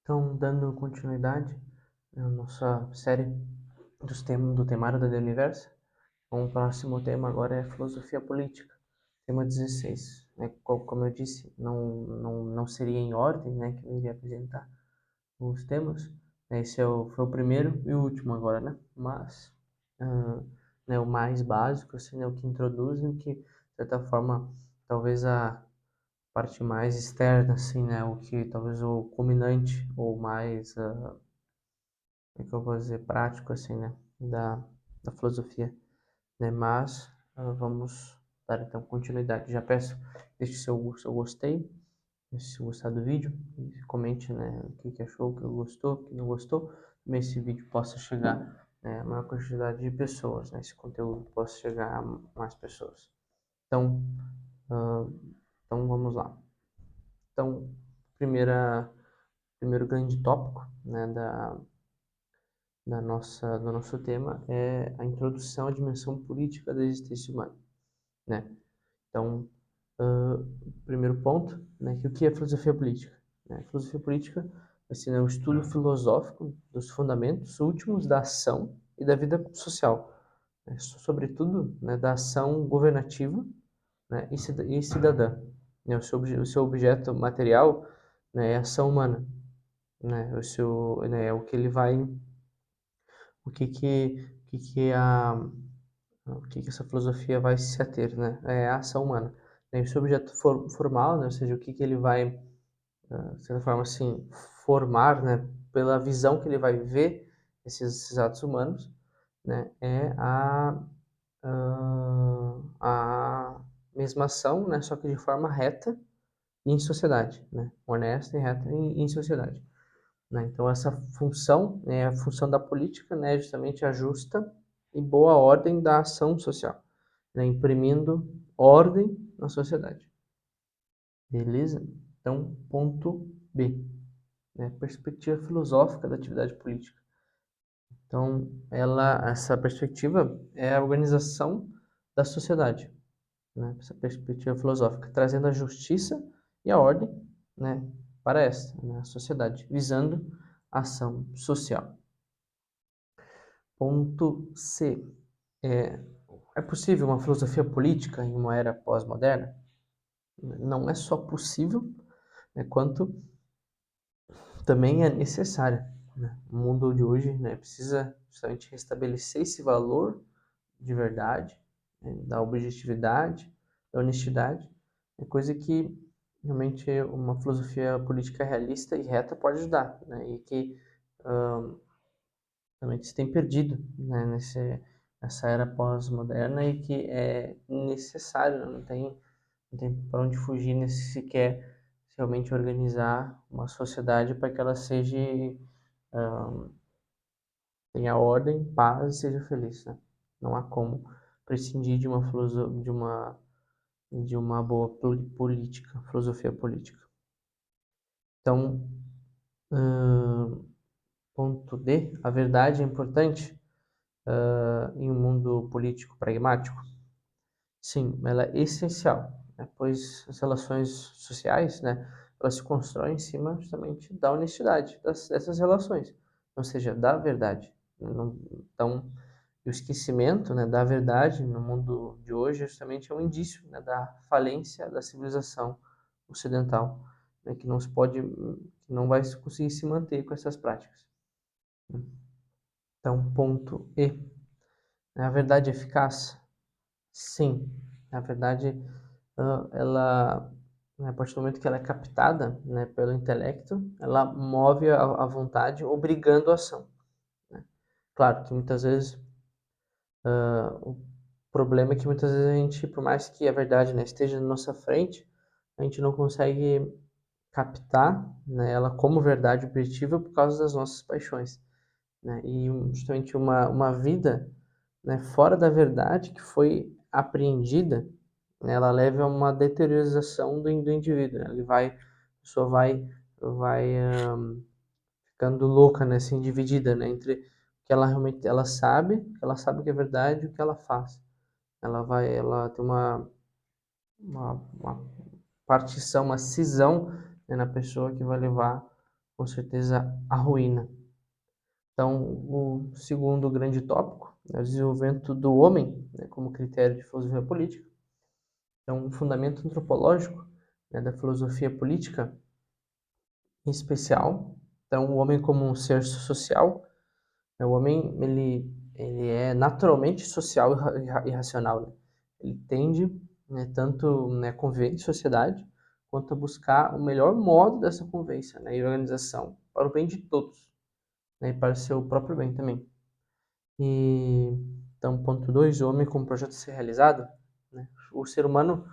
Então, dando continuidade à nossa série do temário da The Universo, o próximo tema agora é filosofia política, tema 16. Né? Como eu disse, não seria em ordem, né, que eu iria apresentar os temas. Esse foi o primeiro e o último agora, né? Mas, ah, né, o mais básico, assim, né, o que introduz e o que, de certa forma, talvez a parte mais externa, assim, né? O que talvez o culminante ou mais, como é que eu vou dizer, prático, assim, né? Da filosofia, né? Mas vamos dar então continuidade. Já peço, deixe seu gostei, se gostar do vídeo, e comente, né? O que achou, o que gostou, o que não gostou. Também esse vídeo possa chegar, né, a maior quantidade de pessoas, né? Esse conteúdo possa chegar a mais pessoas. Então, ah, então vamos lá. Então, primeiro grande tópico, né, do nosso tema é a introdução à dimensão política da existência humana, né? Então, primeiro ponto, né, que o que é filosofia política? Né? Filosofia política assim, é o estudo filosófico dos fundamentos últimos da ação e da vida social, né? Sobretudo, né, da ação governativa, né, e cidadã. Né? O seu objeto material, né, é a ação humana, né? Né, o que ele vai, o que que a, o que que essa filosofia vai se ater, né? É a ação humana. Né? O seu objeto formal, né? Ou seja, o que que ele vai, de certa forma, assim, formar, né? Pela visão que ele vai ver esses atos humanos, né? É a mesma ação, né? Só que de forma reta e em sociedade, né? Honesta e reta em sociedade. Né? Então, essa função, né, a função da política, né, é justamente a justa e boa ordem da ação social, né, imprimindo ordem na sociedade. Beleza? Então, ponto B, né, perspectiva filosófica da atividade política. Então, essa perspectiva é a organização da sociedade, né, essa perspectiva filosófica, trazendo a justiça e a ordem, né, para né, a sociedade, visando a ação social. Ponto C. É, é possível uma filosofia política em uma era pós-moderna? Não é só possível, né, quanto também é necessária. Né? O mundo de hoje, né, precisa justamente restabelecer esse valor de verdade, né, da objetividade, da honestidade, é coisa que realmente uma filosofia política realista e reta pode ajudar, né, e que realmente se tem perdido, né, nessa era pós-moderna e que é necessário, não tem para onde fugir se quer realmente organizar uma sociedade para que ela seja, tenha ordem, paz e seja feliz, né? Não há como prescindir de uma de uma boa política, filosofia política. Então, ponto D, a verdade é importante em um mundo político pragmático? Sim, ela é essencial, né? Pois as relações sociais, né, elas se constroem em cima justamente da honestidade dessas relações, ou seja, da verdade. Então, o esquecimento, né, da verdade no mundo de hoje justamente é um indício, né, da falência da civilização ocidental, né, que não se pode, que não vai conseguir se manter com essas práticas. Então, ponto E. A verdade é eficaz? Sim, na verdade, ela, né, a partir do momento que ela é captada, né, pelo intelecto, ela move a vontade, obrigando a ação, né? Claro que muitas vezes o problema é que muitas vezes a gente, por mais que a verdade, né, esteja na nossa frente, a gente não consegue captar, né, ela como verdade objetiva por causa das nossas paixões, né? E justamente uma vida, né, fora da verdade que foi apreendida, né, ela leva a uma deteriorização do indivíduo, né? A pessoa vai ficando louca, né, assim, dividida, né, entre o que ela realmente ela sabe que é verdade e o que ela faz. Ela tem uma partição, uma cisão, né, na pessoa que vai levar com certeza a ruína. Então, o segundo grande tópico é o desenvolvimento do homem, né, como critério de filosofia política. Então, um fundamento antropológico, né, da filosofia política, em especial. Então, o homem como um ser social, né, o homem ele é naturalmente social e racional. Né? Ele tende, né, tanto a conviver em sociedade, quanto a buscar o melhor modo dessa convivência, né, e organização para o bem de todos, né, e para o seu próprio bem também. E então, ponto 2, o homem como projeto a ser realizado, né? O ser humano,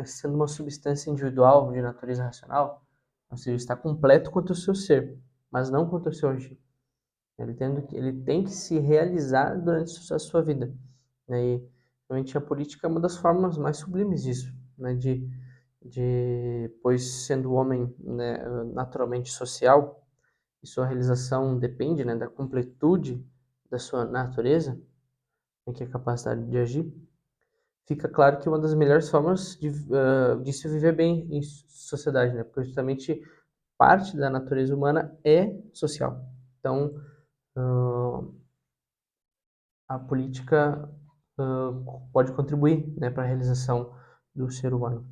sendo uma substância individual de natureza racional, ou seja, está completo quanto ao seu ser, mas não quanto ao seu agir. Ele tem que se realizar durante a sua vida, né? E realmente a política é uma das formas mais sublimes disso, né? Pois sendo o homem, né, naturalmente social, e sua realização depende, né, da completude da sua natureza, né, que é a capacidade de agir, fica claro que uma das melhores formas de se viver bem em sociedade, né, porque justamente parte da natureza humana é social. Então, a política pode contribuir, né, para a realização do ser humano.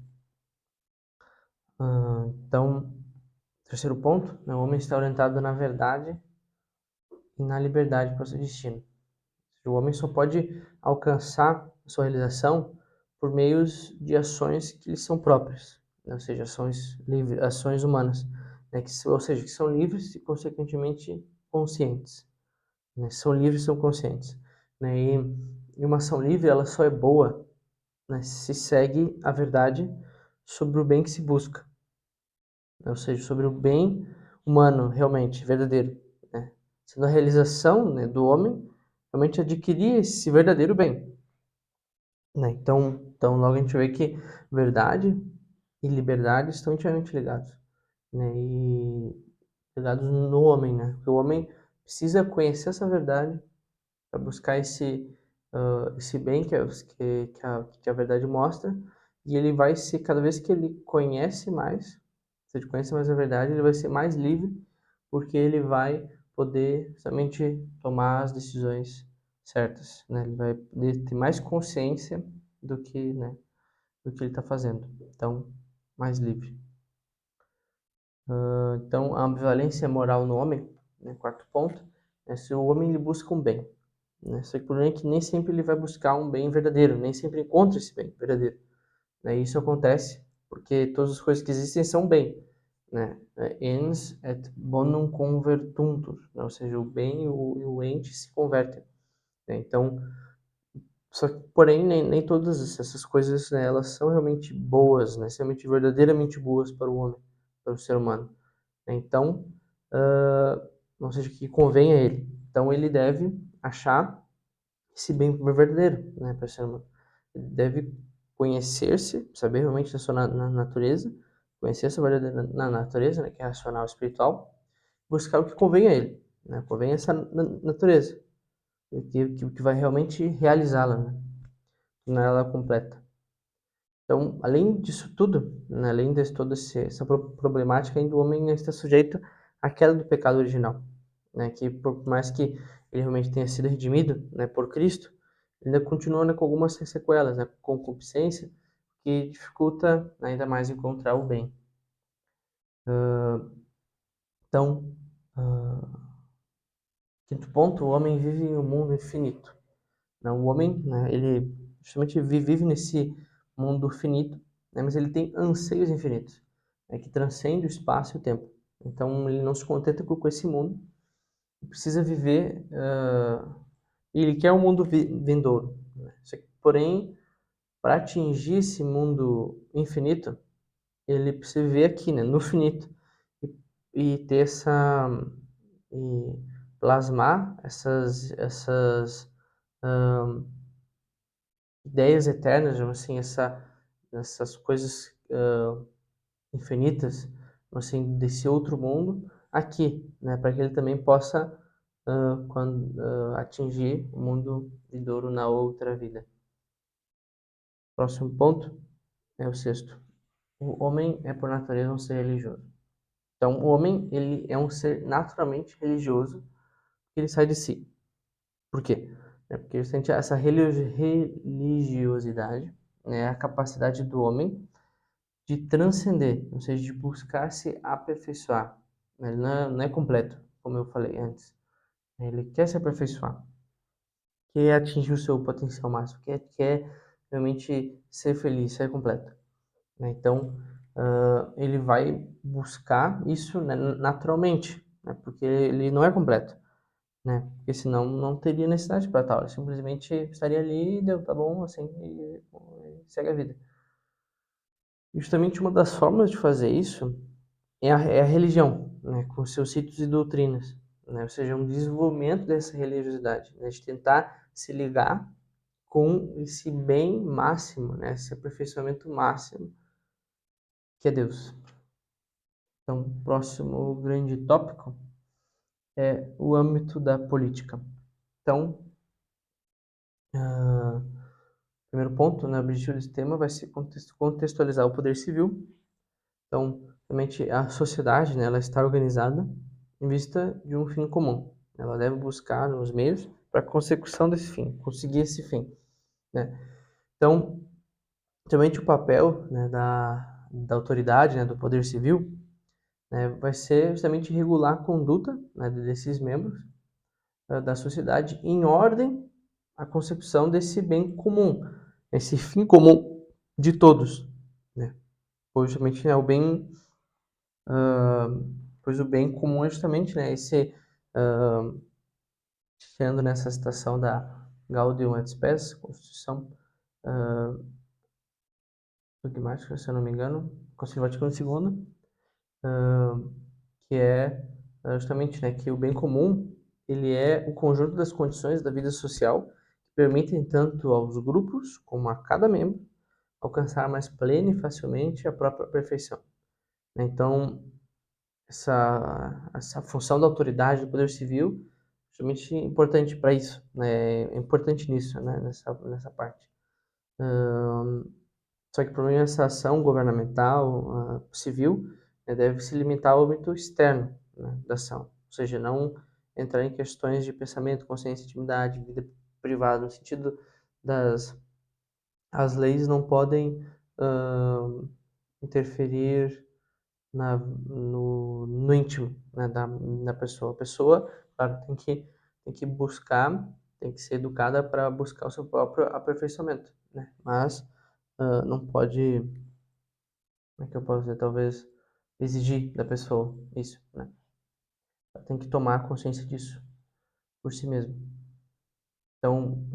Então, terceiro ponto, né, o homem está orientado na verdade e na liberdade para o seu destino. O homem só pode alcançar a sua realização por meios de ações que lhe são próprias, né? Ou seja, ações livres, ações humanas, né? Ou seja, que são livres e, consequentemente, conscientes. Né? São livres e são conscientes. Né? E uma ação livre, ela só é boa, né, se segue a verdade sobre o bem que se busca, né? Ou seja, sobre o bem humano, realmente, verdadeiro, né? Sendo a realização, né, do homem realmente adquirir esse verdadeiro bem, né? Então logo a gente vê que verdade e liberdade estão intimamente ligados, né? E ligados no homem, né? Porque o homem precisa conhecer essa verdade para buscar esse bem que a verdade mostra, e ele vai ser, cada vez que ele conhece mais, se ele conhece mais a verdade, ele vai ser mais livre, porque ele vai poder somente tomar as decisões certas, né? Ele vai poder ter mais consciência do que, né, do que ele está fazendo. Então, mais livre. Então, a ambivalência moral no homem, né, quarto ponto, é se o homem ele busca um bem, né? Só que o problema é que nem sempre ele vai buscar um bem verdadeiro, nem sempre encontra esse bem verdadeiro, né? E isso acontece porque todas as coisas que existem são bem, né? Ens et bonum convertuntur, né? Ou seja, o bem e o ente se convertem, né? Então, só que, porém, nem todas essas coisas, né, elas são realmente boas, né? São realmente verdadeiramente boas para o homem, para o ser humano. Então, uh, ou seja, que convém a ele. Então, ele deve achar esse bem verdadeiro, né, para ser humano. Ele deve conhecer-se, saber realmente da sua natureza, conhecer essa verdadeira natureza, né, que é racional e espiritual, buscar o que convém a ele, né, convém a essa natureza, que vai realmente realizá-la, né, tornar ela completa. Então, além disso tudo, né, além de toda essa problemática, ainda o homem está sujeito à queda do pecado original, né, que por mais que ele realmente tenha sido redimido, né, por Cristo, ele ainda continua, né, com algumas sequelas, né, com concupiscência, que dificulta ainda mais encontrar o bem. Então, quinto ponto, o homem vive em um mundo infinito. Né? O homem, né, ele justamente vive nesse mundo finito, né, mas ele tem anseios infinitos, né, que transcendem o espaço e o tempo. Então, ele não se contenta com esse mundo, precisa viver, e ele quer um mundo vindouro. Né? Porém, para atingir esse mundo infinito, ele precisa viver aqui, né, no finito, e ter e plasmar essas ideias eternas, digamos assim, essas coisas infinitas, assim, desse outro mundo aqui, né, para que ele também possa atingir o mundo vindouro na outra vida. Próximo ponto é o sexto. O homem é por natureza um ser religioso. Então, o homem, ele é um ser naturalmente religioso, ele sai de si. Por quê? Porque justamente essa religiosidade, né, é a capacidade do homem de transcender, ou seja, de buscar se aperfeiçoar. Ele não é completo, como eu falei antes. Ele quer se aperfeiçoar, quer atingir o seu potencial máximo, quer realmente ser feliz, ser completo, né? Então, ele vai buscar isso, né, naturalmente, né? Porque ele não é completo, né? Porque senão não teria necessidade para tal. Ele simplesmente estaria ali e deu, tá bom, assim, e segue a vida. Justamente uma das formas de fazer isso é a religião, né, com seus ritos e doutrinas, né, ou seja, um desenvolvimento dessa religiosidade, né, de tentar se ligar com esse bem máximo, né, esse aperfeiçoamento máximo que é Deus. Então, o próximo grande tópico é o âmbito da política. Então, primeiro ponto, né, o objetivo desse tema vai ser contextualizar o poder civil. Então, realmente a sociedade, né, ela está organizada em vista de um fim comum. Ela deve buscar os meios para a consecução desse fim, conseguir esse fim, né? Então, realmente o papel, né, da autoridade, né, do poder civil, né, vai ser justamente regular a conduta, né, desses membros da sociedade em ordem à consecução desse bem comum, esse fim comum de todos, né? Pois justamente é o bem pois o bem comum é justamente, né, esse, sendo nessa citação da Gaudium et Spes, Constituição Dogmática, se eu não me engano, Concílio Vaticano II, que é justamente, né, que o bem comum ele é o conjunto das condições da vida social que permitem tanto aos grupos como a cada membro alcançar mais plena e facilmente a própria perfeição, né? Então, essa função da autoridade do poder civil é justamente importante para isso, né? É importante nisso, né? Nessa parte. Só que o problema é essa ação governamental, civil, né, deve se limitar ao âmbito externo, né, da ação, ou seja, não entrar em questões de pensamento, consciência, intimidade, vida privada, no sentido das as leis não podem interferir no íntimo, né, da pessoa. A pessoa, claro, tem que buscar, tem que ser educada para buscar o seu próprio aperfeiçoamento, né? Mas não pode, como é que eu posso dizer, talvez exigir da pessoa isso, né? Ela tem que tomar consciência disso por si mesmo. Então,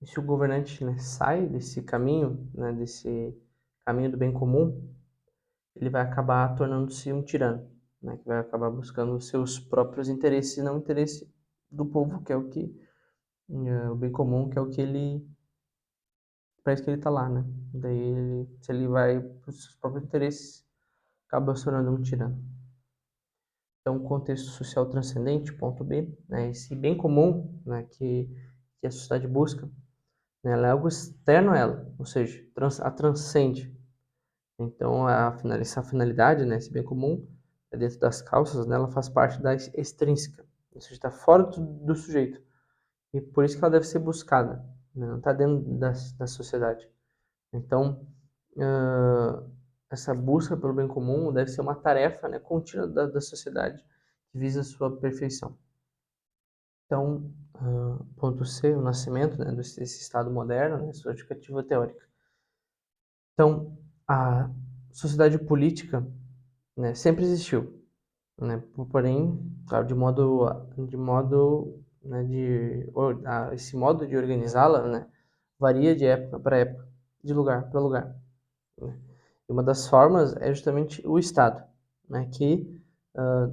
se o governante, né, sai desse caminho, né, desse caminho do bem comum, ele vai acabar tornando-se um tirano, né, que vai acabar buscando os seus próprios interesses e não o interesse do povo, que é o que o bem comum, que é o que ele para isso que ele está lá, né? Daí se ele vai para os seus próprios interesses, acaba se tornando um tirano. Então, contexto social transcendente, ponto B, né, esse bem comum, né, que a sociedade busca, né, ela é algo externo a ela, ou seja, a transcende. Então, essa finalidade, né, esse bem comum, é dentro das causas, né, ela faz parte da extrínseca, ou seja, está fora do sujeito. E por isso que ela deve ser buscada, né, não está dentro da sociedade. Então, essa busca pelo bem comum deve ser uma tarefa, né, contínua da sociedade que visa a sua perfeição. Então, ponto C, o nascimento, né, desse estado moderno, né, sua justificativa teórica. Então, a sociedade política, né, sempre existiu, né, porém, claro, né, esse modo de organizá-la, né, varia de época para época, de lugar para lugar, né? E uma das formas é justamente o Estado, né, que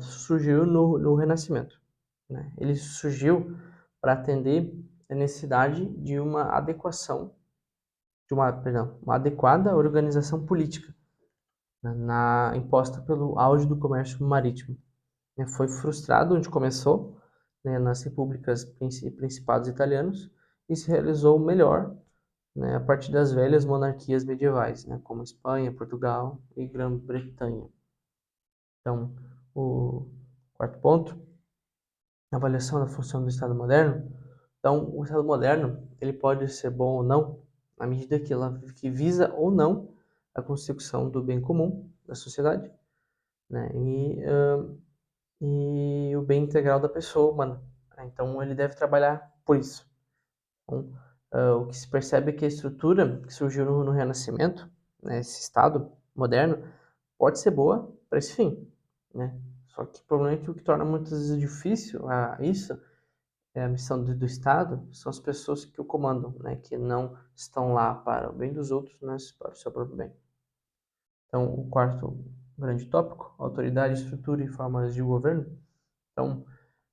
surgiu no Renascimento, né? Ele surgiu para atender a necessidade de uma adequação, uma adequada organização política, né, imposta pelo auge do comércio marítimo, né? Foi frustrado onde começou, né, nas repúblicas e principados italianos e se realizou melhor, né, a partir das velhas monarquias medievais, né, como Espanha, Portugal e Grã-Bretanha. Então, o quarto ponto, avaliação da função do Estado moderno. Então, o Estado moderno, ele pode ser bom ou não, à medida que visa ou não a consecução do bem comum da sociedade, né? E o bem integral da pessoa humana. Então, ele deve trabalhar por isso. Então, o que se percebe é que a estrutura que surgiu no Renascimento, né, esse Estado moderno, pode ser boa para esse fim, né? Só que o problema é que o que torna muitas vezes difícil isso a missão do Estado são as pessoas que o comandam, né, que não estão lá para o bem dos outros, mas para o seu próprio bem. Então, o quarto grande tópico, autoridade, estrutura e formas de governo. Então,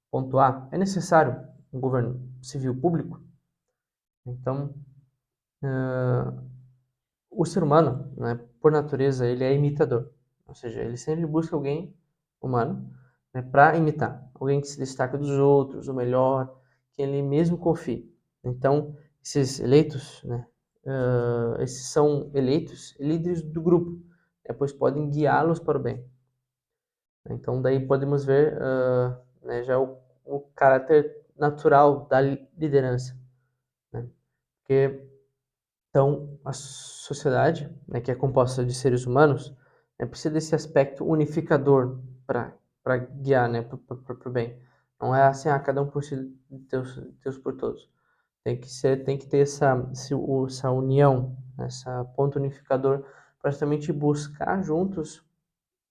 ponto A, é necessário um governo civil público? Então, o ser humano, né, por natureza, ele é imitador. Ou seja, ele sempre busca alguém humano, né, para imitar. Alguém que se destaca dos outros, o melhor, que ele mesmo confie. Então, esses eleitos, né, esses são eleitos líderes do grupo, né, pois podem guiá-los para o bem. Então, daí podemos ver né, já o caráter natural da liderança, né? Porque então, a sociedade, né, que é composta de seres humanos, né, precisa desse aspecto unificador para guiar, né, para o bem. Não é assim, cada um por si, Deus por todos. Tem que ter essa união, essa ponto unificador para justamente buscar juntos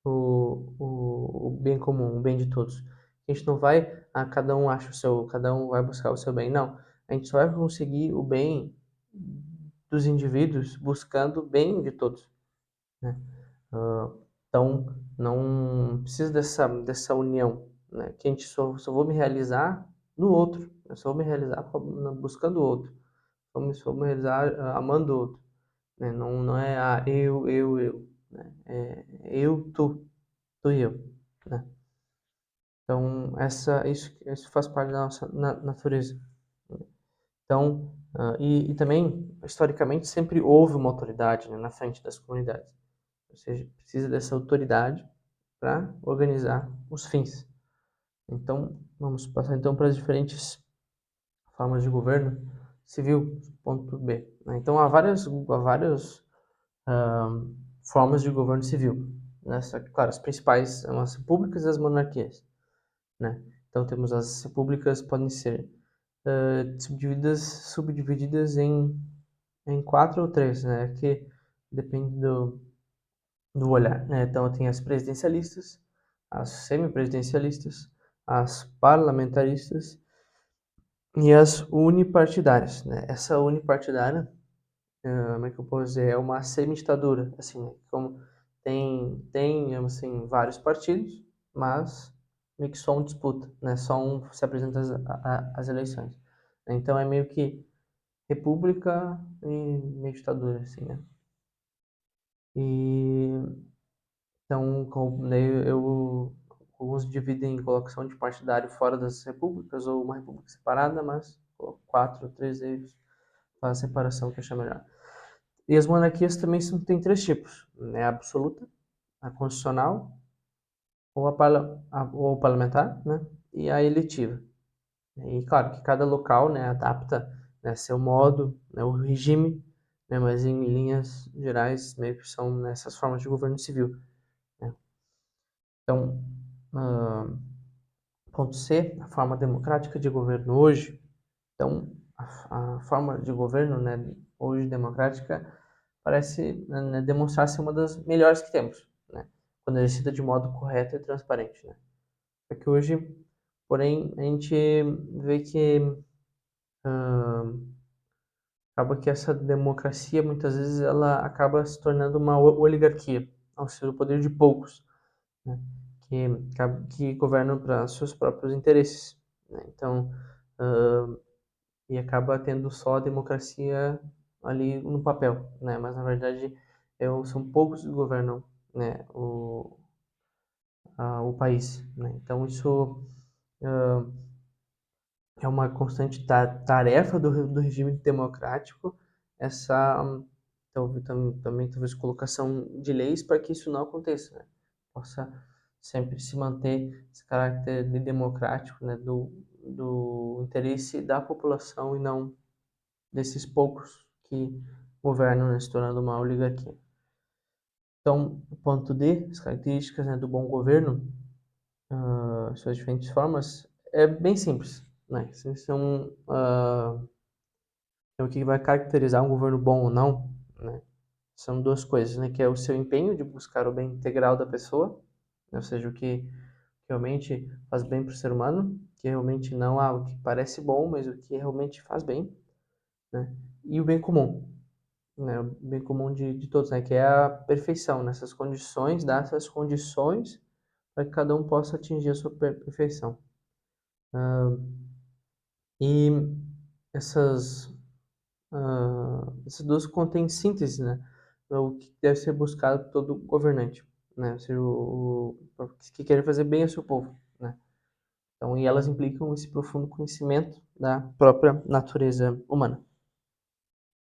o bem comum, o bem de todos. A gente não vai, cada um acha o seu, cada um vai buscar o seu bem, não. A gente só vai conseguir o bem dos indivíduos buscando o bem de todos, né? Ah, então, não precisa dessa união, né? Que a gente só vou me realizar no outro, eu só vou me realizar buscando o outro, só vou me realizar amando o outro, né? Não é eu, né? É eu, tu e eu, né? Então, isso faz parte da nossa natureza. Então, e também, historicamente, sempre houve uma autoridade, né, na frente das comunidades. Ou seja, precisa dessa autoridade para organizar os fins. Então, vamos passar então para as diferentes formas de governo civil, ponto B, né? Então, há várias formas de governo civil, né? Só que, claro, as principais são as repúblicas e as monarquias, né? Então, temos as repúblicas podem ser subdivididas em quatro ou três, né? Que depende do olhar, né? Então, tem as presidencialistas, as semipresidencialistas, as parlamentaristas e as unipartidárias, né? Essa unipartidária, como é que eu posso dizer? É uma semi-ditadura, assim, né? Como tem assim, vários partidos, mas meio que só um disputa, né? Só um se apresenta às eleições. Então, é meio que república e meio ditadura, assim, né? E então, daí alguns dividem em colocação de partidário fora das repúblicas ou uma república separada, mas quatro, três deles faz a separação que acha melhor. E as monarquias também têm três tipos, né? A absoluta, a constitucional ou a parlamentar, né? E a eletiva. E claro que cada local, né, adapta, né, seu modo, né, o regime, né, mas em linhas gerais meio que são nessas formas de governo civil, né? Então, ah, ponto C, a forma democrática de governo hoje. Então, a forma de governo, né, hoje democrática parece, né, demonstrar ser uma das melhores que temos, né, quando exercida de modo correto e transparente, né. Só que hoje, porém, a gente vê que ah, acaba que essa democracia muitas vezes ela acaba se tornando uma oligarquia, ao ser o poder de poucos, né, que governam para seus próprios interesses, né. Então, e acaba tendo só a democracia ali no papel, né, mas na verdade são poucos que governam, né, o país, né. Então isso é uma constante tarefa do regime democrático, essa também talvez colocação de leis para que isso não aconteça, né? Possa sempre se manter esse caráter de democrático, né, do interesse da população e não desses poucos que governam, né, se tornando uma oligarquia. Então, o ponto D, as características, né, do bom governo, suas diferentes formas, é bem simples, né? Então, o que vai caracterizar um governo bom ou não, né? São duas coisas, né? Que é o seu empenho de buscar o bem integral da pessoa, né? Ou seja, o que realmente faz bem para o ser humano, que realmente não o que parece bom, mas o que realmente faz bem, né? E o bem comum, né? O bem comum de todos, né? Que é a perfeição, nessas condições, dar essas condições para que cada um possa atingir a sua perfeição. E essas, essas duas contêm síntese, né? O que deve ser buscado por todo governante, né? Ou seja, que quer fazer bem ao seu povo, né? Então, e elas implicam esse profundo conhecimento da própria natureza humana.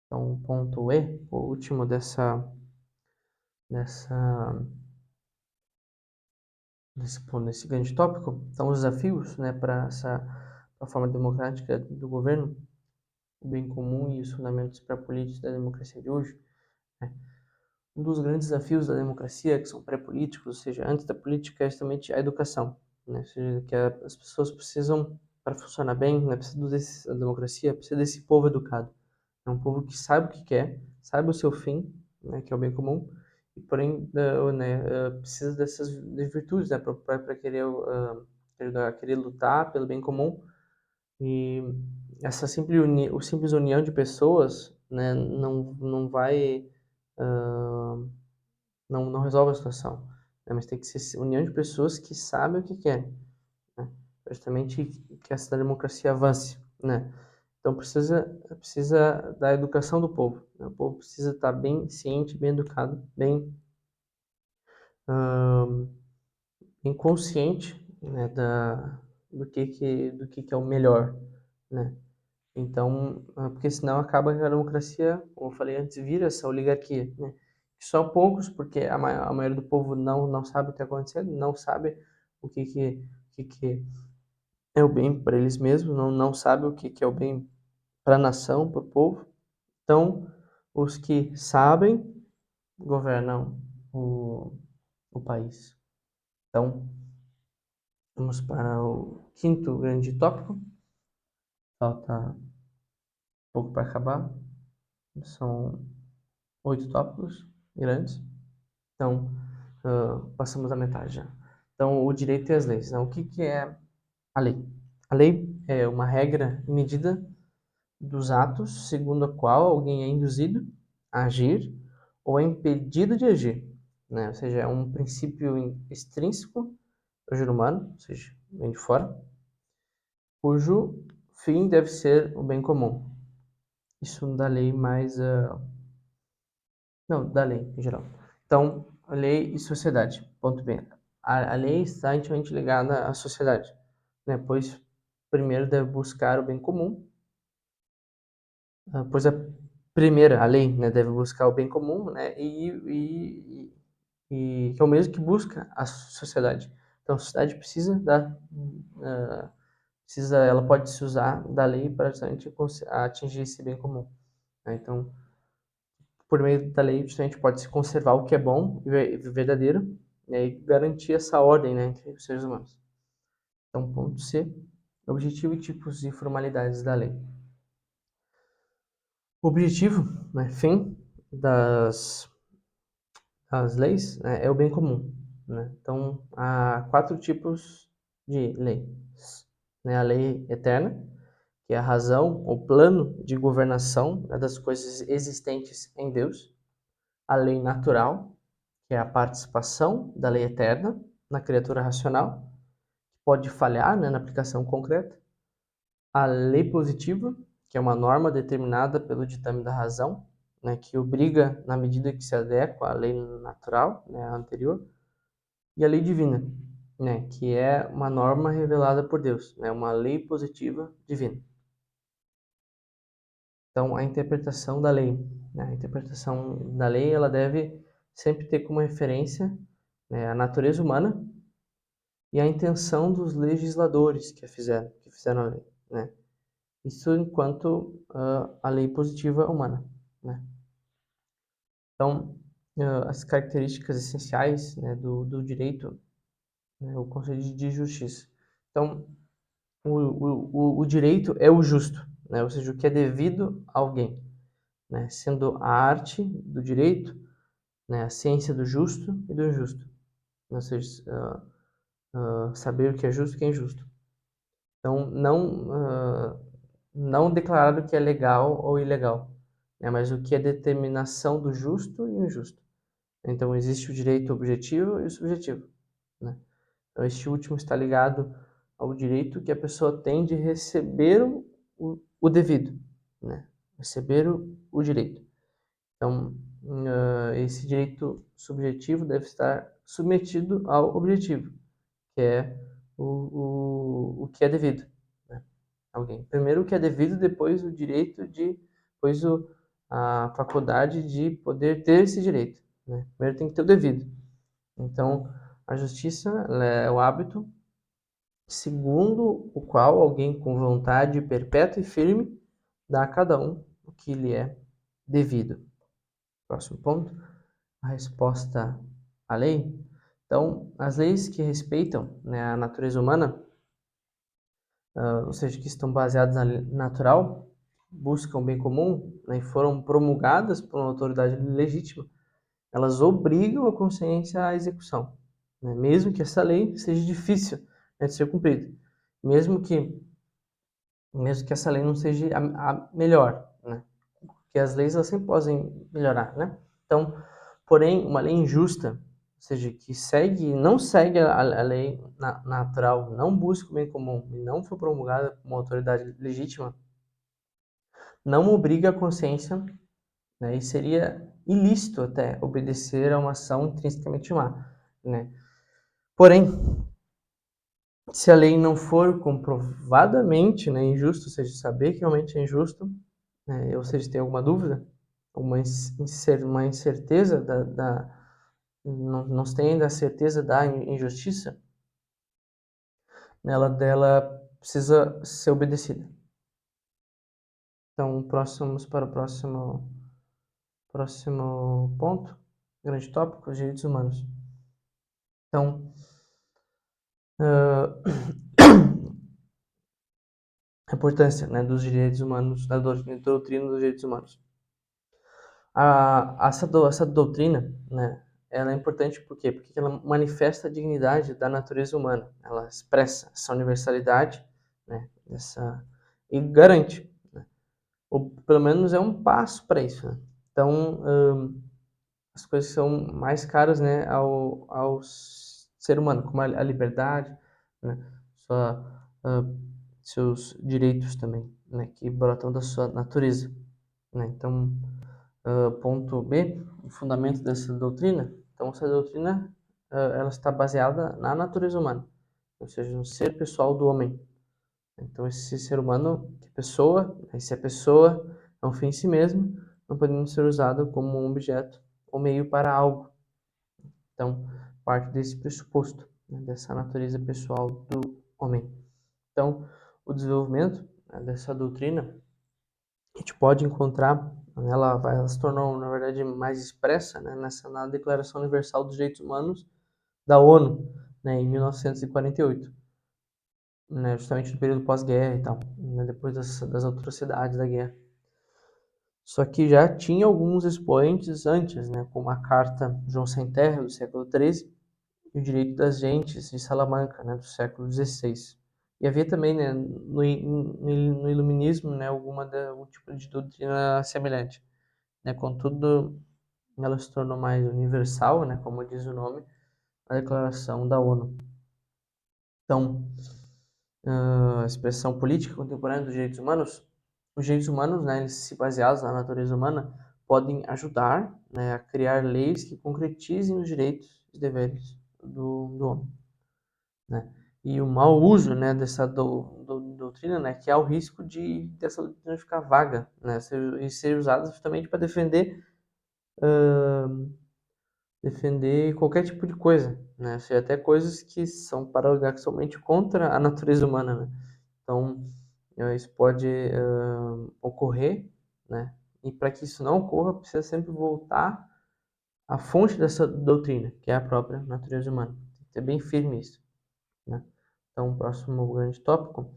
Então, o ponto E, o último dessa, desse grande tópico, são os desafios, né, para a forma democrática do governo, o bem comum e os fundamentos pré-políticos da democracia de hoje, né? Um dos grandes desafios da democracia, que são pré-políticos, ou seja, antes da política, é justamente a educação, né? Ou seja, que as pessoas precisam, para funcionar bem, né, a democracia precisa desse povo educado. É um povo que sabe o que quer, sabe o seu fim, né, que é o bem comum, e porém precisa dessas virtudes, né, para querer lutar pelo bem comum. E essa simples união de pessoas, né, não vai, não resolve a situação, né, mas tem que ser união de pessoas que sabem o que querem, né, justamente que essa democracia avance, né. Então precisa da educação do povo, né? O povo precisa estar bem ciente, bem educado, bem consciente, né, do que é o melhor, né? Então, porque senão acaba que a democracia, como eu falei antes, vira essa oligarquia, né? Que só poucos, porque a maioria do povo não sabe o que está acontecendo, não sabe o que é o bem para eles mesmos, não sabe o que é o bem para a nação, para o povo. Então, os que sabem governam o país. Então, vamos para o quinto grande tópico. Falta pouco para acabar. São 8 tópicos grandes. Então, passamos a metade já. Então, o direito e as leis, né? O que é a lei? A lei é uma regra e medida dos atos segundo a qual alguém é induzido a agir ou é impedido de agir, né? Ou seja, é um princípio extrínseco do ser humano, ou seja, vem de fora, cujo fim deve ser o bem comum. Isso da lei mais... não, da lei em geral. Então, a lei e sociedade. Ponto B. A lei está intimamente ligada à sociedade, né? Pois primeiro deve buscar o bem comum, pois a lei, né, deve buscar o bem comum, né? E que é o mesmo que busca a sociedade. Então, a sociedade ela pode se usar da lei para justamente atingir esse bem comum, né? Então, por meio da lei, justamente pode se conservar o que é bom e verdadeiro, né, e garantir essa ordem, né, entre os seres humanos. Então, ponto C, objetivo e tipos e formalidades da lei. O objetivo, né, fim das leis, né, é o bem comum, né? Então, há 4 tipos de lei, né? A lei eterna, que é a razão, o plano de governação, né, das coisas existentes em Deus. A lei natural, que é a participação da lei eterna na criatura racional, que pode falhar, né, na aplicação concreta. A lei positiva, que é uma norma determinada pelo ditame da razão, né, que obriga na medida que se adequa à lei natural, né, a anterior. E a lei divina, né, que é uma norma revelada por Deus, né, uma lei positiva divina. Então, a interpretação da lei, né, a interpretação da lei, ela deve sempre ter como referência, né, a natureza humana, e a intenção dos legisladores que fizeram a lei, né? Isso enquanto a lei positiva humana, né? Então, as características essenciais, né, do direito, né, o conceito de justiça. Então, o direito é o justo, né? Ou seja, o que é devido a alguém, né? Sendo a arte do direito, né, a ciência do justo e do injusto. Ou seja, saber o que é justo e o que é injusto. Então, não declarar o que é legal ou ilegal, né, mas o que é determinação do justo e injusto. Então, existe o direito objetivo e o subjetivo, né? Então, este último está ligado ao direito que a pessoa tem de receber o devido, né? Receber o direito. Então, esse direito subjetivo deve estar submetido ao objetivo, que é o que é devido, né? Alguém. Primeiro o que é devido, depois o direito de, depois a faculdade de poder ter esse direito, né? Primeiro tem que ter o devido. Então, a justiça é o hábito segundo o qual alguém com vontade perpétua e firme dá a cada um o que lhe é devido. Próximo ponto, a resposta à lei. Então, as leis que respeitam, né, a natureza humana, ou seja, que estão baseadas na lei natural, buscam o bem comum, né, e foram promulgadas por uma autoridade legítima, elas obrigam a consciência à execução, né, mesmo que essa lei seja difícil, né, de ser cumprida, mesmo que essa lei não seja a melhor, né, porque as leis elas sempre podem melhorar, né? Então, porém, uma lei injusta, ou seja, que não segue a lei natural, não busca o bem comum e não foi promulgada por uma autoridade legítima, não obriga a consciência, né, e seria ilícito até obedecer a uma ação intrinsecamente má, né? Porém, se a lei não for comprovadamente, né, injusta, ou seja, saber que realmente é injusto, né, ou seja, tem alguma dúvida, uma incerteza não se tem ainda a certeza da injustiça, ela dela precisa ser obedecida. Então, vamos para o próximo ponto, grande tópico, os direitos humanos. Então, a importância, né, dos direitos humanos, da doutrina dos direitos humanos. Essa doutrina, né, ela é importante por quê? Porque ela manifesta a dignidade da natureza humana, ela expressa essa universalidade, né, e garante, né, ou pelo menos é um passo para isso, né? Então, as coisas são mais caras, né, ao ser humano, como a liberdade, né, sua, seus direitos também, né, que brotam da sua natureza, né? Então, ponto B, o fundamento dessa doutrina. Então, essa doutrina ela está baseada na natureza humana, ou seja, no ser pessoal do homem. Então, esse ser humano, se a pessoa é um fim em si mesmo, não podendo ser usado como um objeto ou meio para algo. Então, parte desse pressuposto, né, dessa natureza pessoal do homem. Então, o desenvolvimento, né, dessa doutrina a gente pode encontrar, ela se tornou, na verdade, mais expressa, né, na Declaração Universal dos Direitos Humanos da ONU, né, em 1948, né, justamente no período pós-guerra e tal, né, depois das atrocidades da guerra. Só que já tinha alguns expoentes antes, né, como a Carta João Sem Terra, do século XIII, e o Direito das Gentes, de Salamanca, né, do século XVI. E havia também, né, no Iluminismo, né, algum tipo de doutrina semelhante, né? Contudo, ela se tornou mais universal, né, como diz o nome, a Declaração da ONU. Então, a expressão política contemporânea dos direitos humanos, os direitos humanos, né, eles se baseados na natureza humana, podem ajudar, né, a criar leis que concretizem os direitos e deveres do homem, né? E o mau uso, né, dessa doutrina, né, que há o risco dessa doutrina ficar vaga, né, e ser usada justamente para defender defender qualquer tipo de coisa, né? Ou seja, até coisas que são paradoxalmente contra a natureza humana, né? Então, isso pode ocorrer, né? E para que isso não ocorra, precisa sempre voltar à fonte dessa doutrina, que é a própria natureza humana. Tem que ter bem firme isso, né? Então, o próximo grande tópico,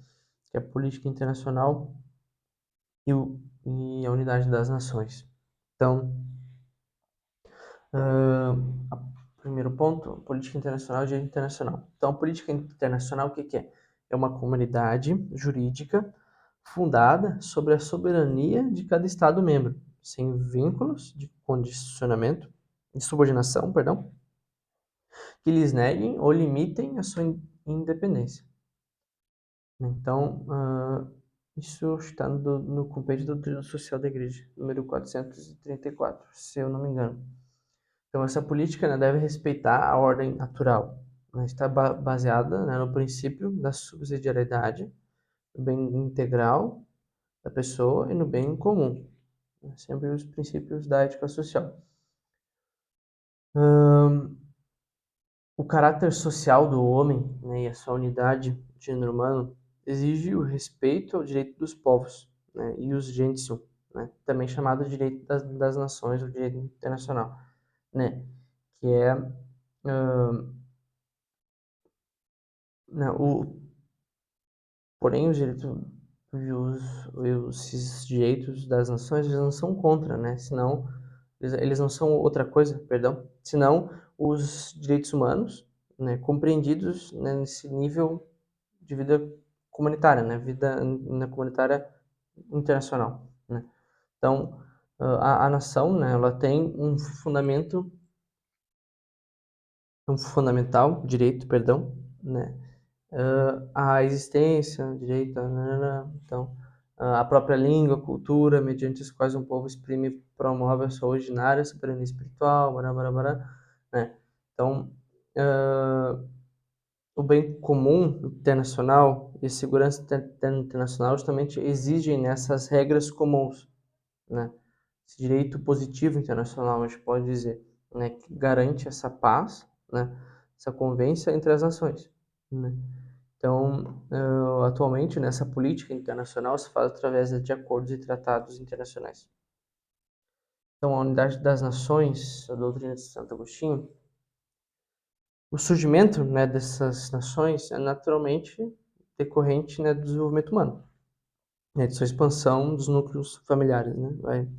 que é a política internacional e a unidade das nações. Então, primeiro ponto, política internacional e direito internacional. Então, a política internacional, o que que é? É uma comunidade jurídica fundada sobre a soberania de cada Estado-membro, sem vínculos de condicionamento, de subordinação, perdão, que lhes neguem ou limitem a sua independência. Então, isso está no compêndio da doutrina social da Igreja, número 434, se eu não me engano. Então, essa política, né, deve respeitar a ordem natural, né, está baseada, né, no princípio da subsidiariedade, no bem integral da pessoa e no bem comum, né, sempre os princípios da ética social. O caráter social do homem, né, e a sua unidade do gênero humano exige o respeito ao direito dos povos, né, e os gentium, né, também chamado de direito das nações, o direito internacional, né, que é né, porém os direitos esses direitos das nações eles não são contra, né, senão eles não são outra coisa, perdão, senão os direitos humanos, né, compreendidos, né, nesse nível de vida comunitária, né, vida na comunitária internacional, né. Então, a nação, né, ela tem um fundamental direito, perdão, né, a existência, direito, então, a própria língua, cultura, mediante as quais um povo exprime e promove a sua originária soberania espiritual, bará, bará, bará, né. Então, o bem comum internacional e a segurança internacional justamente exigem nessas regras comuns, né? Esse direito positivo internacional, a gente pode dizer, né, que garante essa paz, né, essa convivência entre as nações, né? Então, atualmente, nessa política internacional se faz através de acordos e tratados internacionais. Então, a unidade das nações, a doutrina de Santo Agostinho, o surgimento, né, dessas nações é naturalmente decorrente, né, do desenvolvimento humano, né, de sua expansão dos núcleos familiares, né?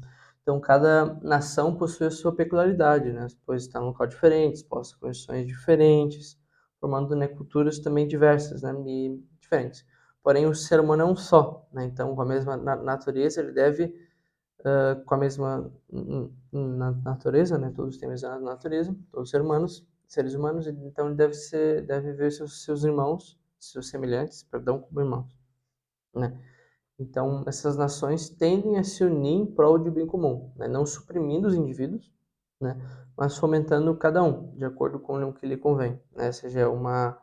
Então, cada nação possui a sua peculiaridade, né, pois está num local diferente, exposta a condições diferentes, formando, né, culturas também diversas, né, e diferentes. Porém, o ser humano é um só, né? Então, com a mesma natureza, ele deve com a mesma natureza, né? Todos têm a mesma natureza, todos seres humanos, então ele deve ver seus irmãos, seus semelhantes, perdão, como irmãos, né? Então essas nações tendem a se unir em prol de bem comum, né? Não suprimindo os indivíduos, né? Mas fomentando cada um de acordo com o que lhe convém, né? Ou seja, é uma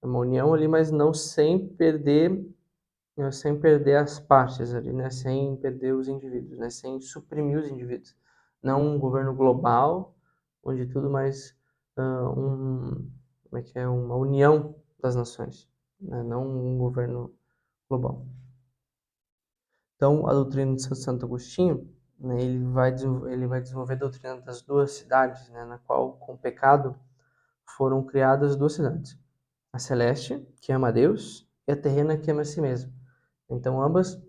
união ali, mas não sem perder as partes ali, né? Sem perder os indivíduos, né? Sem suprimir os indivíduos. Não um governo global, onde tudo mais como é que é? Uma união das nações, né? Não um governo global. Então, a doutrina de Santo Agostinho, né, ele vai desenvolver a doutrina das duas cidades, né? Na qual, com o pecado, foram criadas duas cidades. A celeste, que ama a Deus, e a terrena, que ama a si mesma. Então, ambas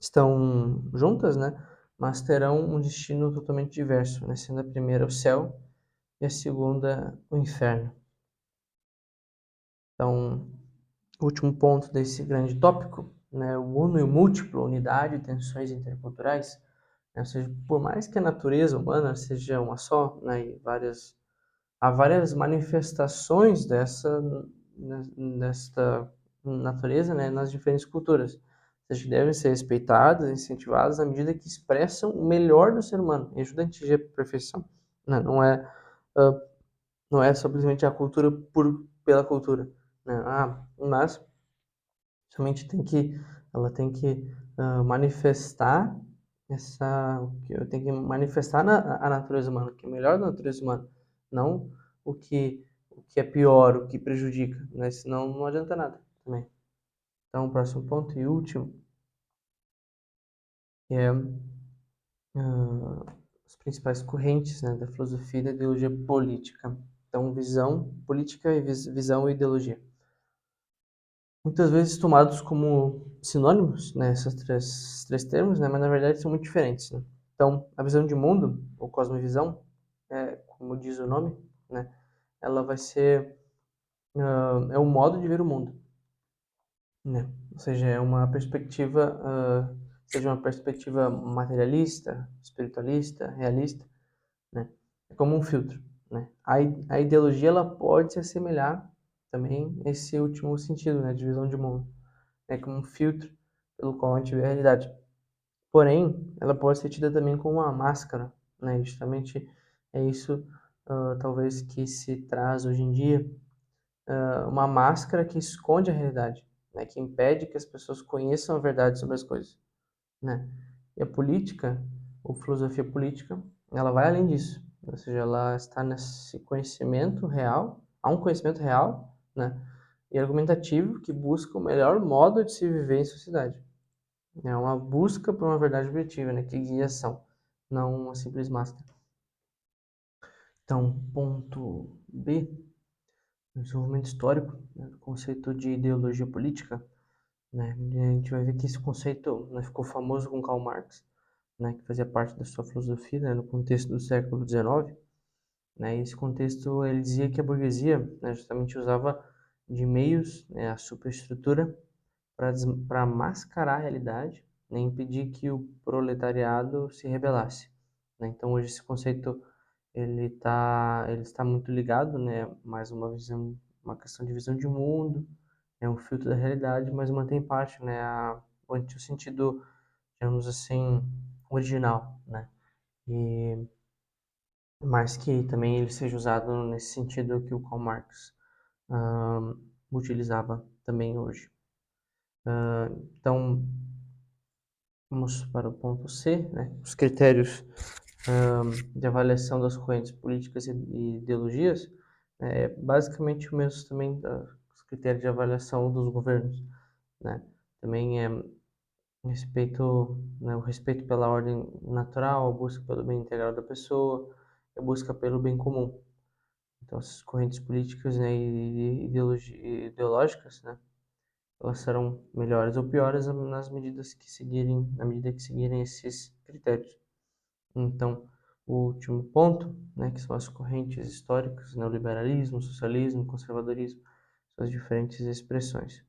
estão juntas, né? Mas terão um destino totalmente diverso, né? Sendo a primeira o céu e a segunda o inferno. Então, o último ponto desse grande tópico, né? O uno e o múltiplo, unidade e tensões interculturais, né? Ou seja, por mais que a natureza humana seja uma só, né? E há várias manifestações desta natureza, né, nas diferentes culturas. Elas devem ser respeitadas, incentivadas à medida que expressam o melhor do ser humano e ajudam a atingir a perfeição. Uh, não é simplesmente a cultura pela cultura, né? Mas somente ela tem que manifestar tem que manifestar a natureza humana, que é o melhor da natureza humana, não o que é pior, o que prejudica, né? Senão não adianta nada também. Então, o próximo ponto e último é as principais correntes, né, da filosofia e da ideologia política. Então, visão política e visão e ideologia. Muitas vezes tomados como sinônimos, né, esses três termos, né, mas na verdade são muito diferentes, né? Então, a visão de mundo, ou cosmovisão, como diz o nome, né, ela vai ser é um modo de ver o mundo, né? Ou seja, é uma perspectiva, seja uma perspectiva materialista, espiritualista, realista, né? É como um filtro, né? A ideologia ela pode se assemelhar também a esse último sentido, né, de visão de mundo, né, como um filtro pelo qual a gente vê a realidade. Porém, ela pode ser tida também como uma máscara, né? Justamente é isso, talvez que se traz hoje em dia, uma máscara que esconde a realidade, né? Que impede que as pessoas conheçam a verdade sobre as coisas, né? E a política, ou filosofia política, ela vai além disso, ou seja, ela está nesse conhecimento real, há um conhecimento real, né? E argumentativo que busca o melhor modo de se viver em sociedade. É uma busca por uma verdade objetiva, né? Que guia a ação, não uma simples máscara. Então, ponto B, desenvolvimento histórico, né, do conceito de ideologia política, né? E a gente vai ver que esse conceito, né, ficou famoso com Karl Marx, né, que fazia parte da sua filosofia, né, no contexto do século XIX, né? E esse contexto ele dizia que a burguesia, né, justamente usava de meios, né, a superestrutura para mascarar a realidade, né, impedir que o proletariado se rebelasse, né? Então hoje esse conceito ele está muito ligado, né, mais uma visão, uma questão de visão de mundo, é um filtro da realidade, mas mantém parte, né, o sentido, digamos assim, original, né? E mais que também ele seja usado nesse sentido que o Karl Marx ah, utilizava também hoje. Então, vamos para o ponto C, né? Os critérios de avaliação das correntes políticas e ideologias é basicamente o mesmo também dos critérios de avaliação dos governos, né? Também é respeito, né, o respeito pela ordem natural, a busca pelo bem integral da pessoa, a busca pelo bem comum. Então, essas correntes políticas, né, e ideológicas, né, elas serão melhores ou piores na medida que seguirem esses critérios. Então, o último ponto, né, que são as correntes históricas, neoliberalismo, socialismo, conservadorismo, suas diferentes expressões.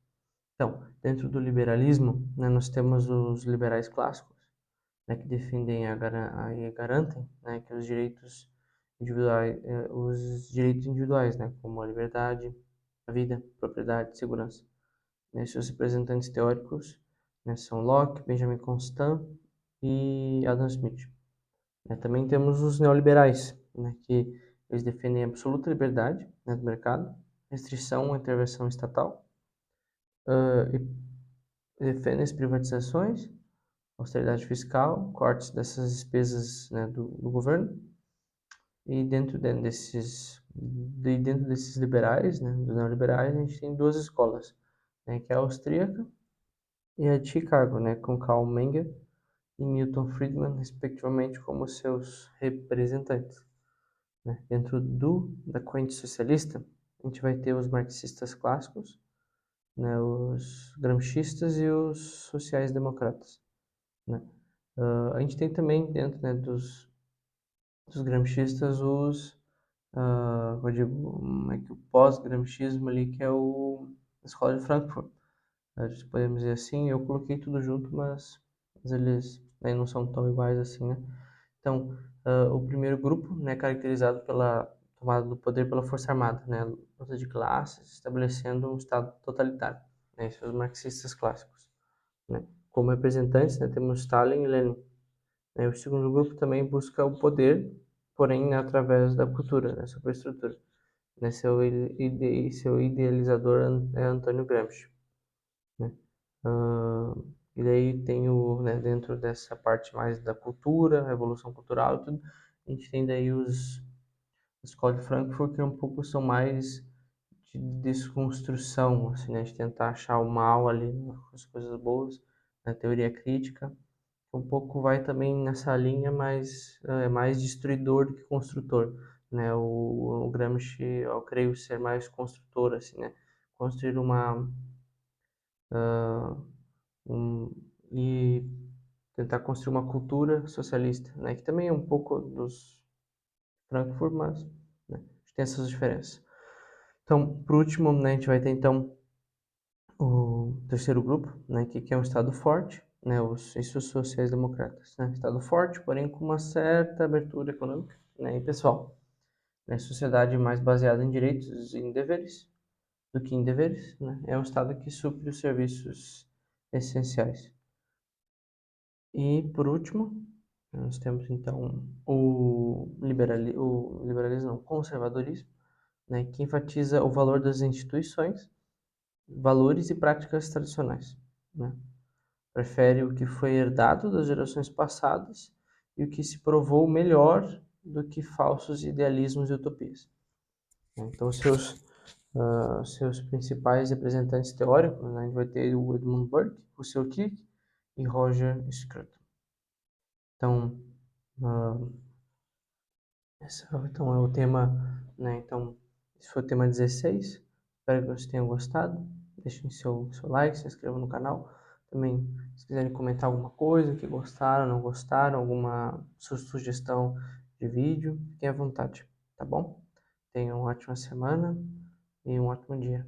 Então, dentro do liberalismo, né, nós temos os liberais clássicos, né, que defendem e garantem, né, que os direitos individuais, né, como a liberdade, a vida, propriedade, segurança. Né, seus representantes teóricos, né, são Locke, Benjamin Constant e Adam Smith. Né, também temos os neoliberais, né, que eles defendem a absoluta liberdade, né, do mercado, restrição à intervenção estatal, e defendem as privatizações, austeridade fiscal, cortes dessas despesas, né, do governo. E dentro desses liberais, né, dos neoliberais, a gente tem duas escolas, né, que é a austríaca e a de Chicago, né, com Karl Menger e Milton Friedman, respectivamente, como seus representantes. Né? Dentro da corrente socialista, a gente vai ter os marxistas clássicos, né, os gramscistas e os sociais-democratas. Né? A gente tem também dentro, né, dos gramscistas eu digo, o pós-gramscismo ali, que é a escola de Frankfurt. Podemos dizer assim, eu coloquei tudo junto, mas eles, né, não são tão iguais assim, né? Então, o primeiro grupo, né, caracterizado pela tomada do poder pela força armada, né, luta de classes, estabelecendo um estado totalitário, né, esses são os marxistas clássicos, né? Como representantes, né, temos Stalin e Lenin. Né? O segundo grupo também busca o poder, porém através da cultura, né, superestrutura. Né, seu idealizador é Antônio Gramsci, né? Ah, e daí tem né, dentro dessa parte mais da cultura, revolução cultural e tudo, a gente tem daí A escola de Frankfurt é um pouco são mais de desconstrução, assim, né, de tentar achar o mal ali nas coisas boas, na teoria crítica. Um pouco vai também nessa linha, mas é mais destruidor do que construtor, né? O Gramsci, eu creio ser mais construtor, assim, né? Construir um, e tentar construir uma cultura socialista, né? Que também é um pouco dos Frankfurt, mas né, tem essas diferenças. Então, por último, né, a gente vai ter então o terceiro grupo, né, que é um Estado forte, né, esses sociais-democratas, né, Estado forte, porém com uma certa abertura econômica, né, e pessoal, né, sociedade mais baseada em direitos e em deveres do que em deveres, né, é um Estado que supre os serviços essenciais. E por último, nós temos então o liberalismo, não, o conservadorismo, né, que enfatiza o valor das instituições, valores e práticas tradicionais, né? Prefere o que foi herdado das gerações passadas e o que se provou melhor do que falsos idealismos e utopias. Então, seus principais representantes teóricos, né, a gente vai ter o Edmund Burke, o Russell Kirk e Roger Scruton. Então, uh, então é o tema, né? Então, esse foi o tema 16. Espero que vocês tenham gostado. Deixem seu like, se inscrevam no canal. Também, se quiserem comentar alguma coisa, que gostaram, não gostaram, alguma sugestão de vídeo, fiquem à vontade, tá bom? Tenham uma ótima semana e um ótimo dia.